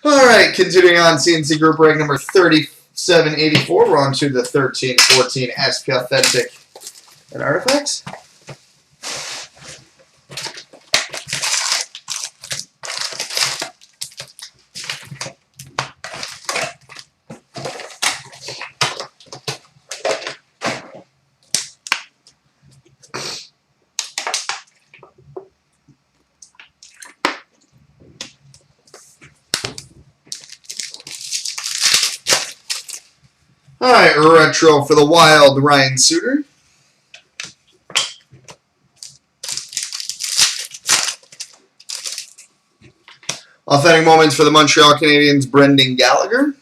All right, continuing on CNC Group break number 3784. We're on to the 1314 SP Authentic and Artifacts. All right, retro for the Wild, Ryan Suter. Authentic moments for the Montreal Canadiens, Brendan Gallagher.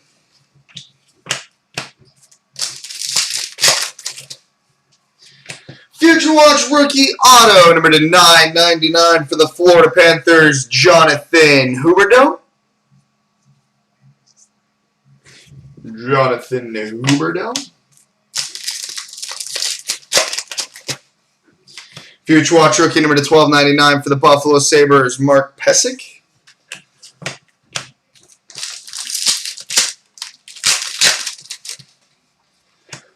Future Watch rookie auto, number to 999 for the Florida Panthers, Jonathan Huberdeau. Future Watch rookie number to 1299 for the Buffalo Sabres, Mark Pesic.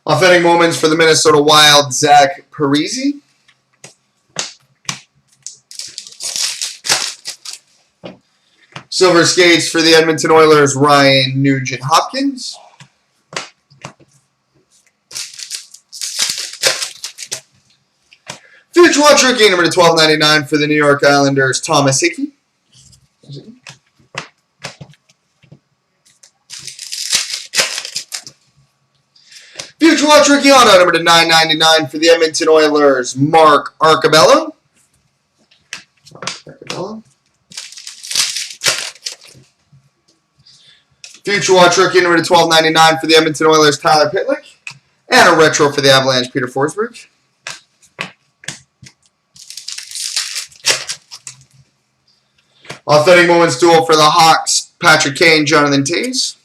Authentic moments for the Minnesota Wild, Zach Parise. Silver skates for the Edmonton Oilers, Ryan Nugent-Hopkins. Future Watch rookie number to 1299 for the New York Islanders, Thomas Hickey. Future Watch rookie auto number to 999 for the Edmonton Oilers, Mark Arcabello. Future Watch rookie number to 1299 for the Edmonton Oilers, Tyler Pitlick. And a retro for the Avalanche, Peter Forsberg. Authentic moments duel for the Hawks, Patrick Kane, Jonathan Toews.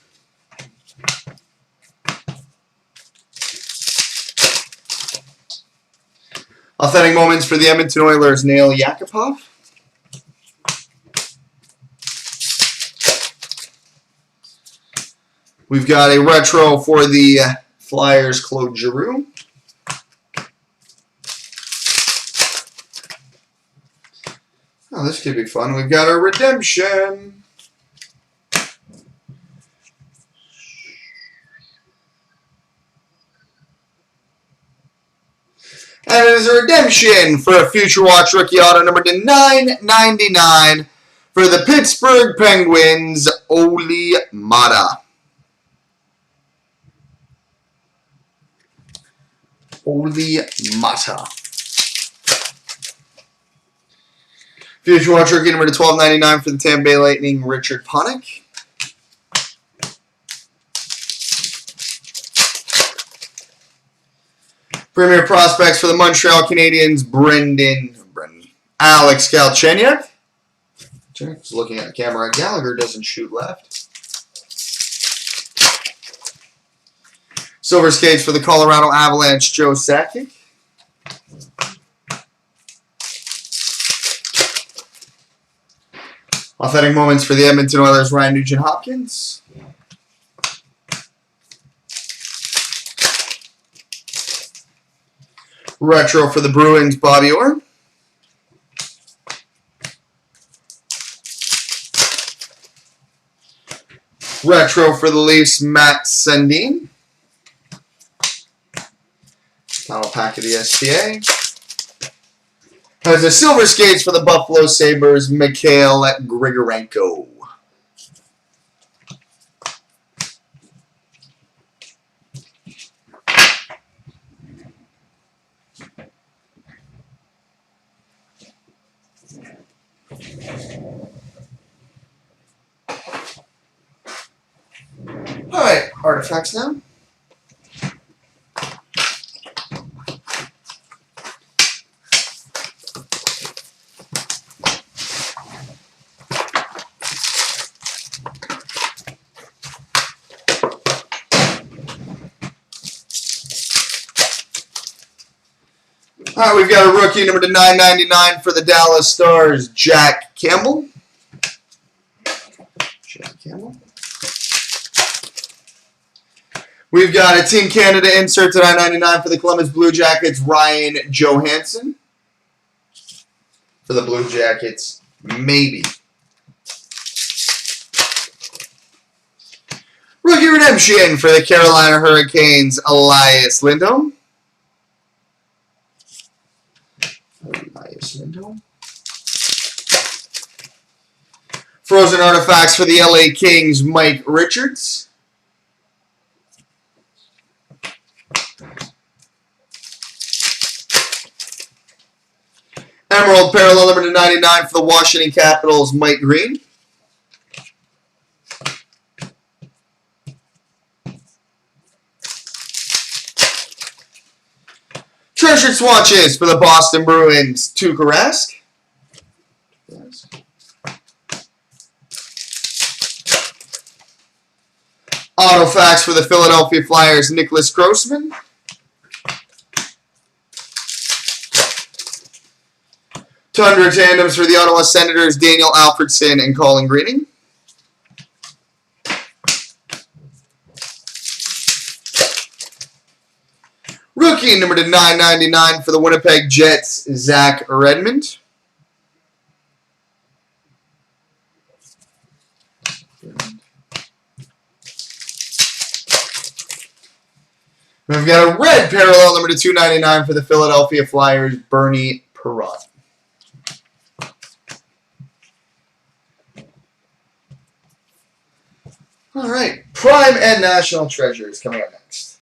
Authentic moments for the Edmonton Oilers, Nail Yakupov. We've got a retro for the Flyers, Claude Giroux. Oh, this could be fun. We've got a redemption. And it is a redemption for a Future Watch rookie auto number to 999 for the Pittsburgh Penguins, Oli Mata. Future Watch rookie number to 1299 for the Tampa Bay Lightning, Richard Panik. Premier prospects for the Montreal Canadiens, Alex Galchenyuk. Just looking at the camera, Gallagher doesn't shoot left. Silver skates for the Colorado Avalanche, Joe Sakic. Authentic moments for the Edmonton Oilers, Ryan Nugent-Hopkins. Retro for the Bruins, Bobby Orr. Retro for the Leafs, Matt Sundin. Final pack of the SPA. Has the silver skates for the Buffalo Sabres, Mikhail Grigorenko. All right, artifacts now. All right, we've got a rookie number to 999 for the Dallas Stars, Jack Campbell. We've got a Team Canada insert to 999 for the Columbus Blue Jackets, Ryan Johansson. For the Blue Jackets, maybe. Rookie redemption for the Carolina Hurricanes, Elias Lindholm. Frozen artifacts for the LA Kings, Mike Richards. Emerald parallel number to 99 for the Washington Capitals, Mike Green. Treasured swatches for the Boston Bruins, Tuukka Rask. Autofacts for the Philadelphia Flyers, Nicholas Grossman. Tundra tandems for the Ottawa Senators, Daniel Alfredson and Colin Greening. Rookie number to 999 for the Winnipeg Jets, Zach Redmond. We've got a red parallel number to 299 for the Philadelphia Flyers, Bernie Perrott. All right, Prime and National Treasures coming up next.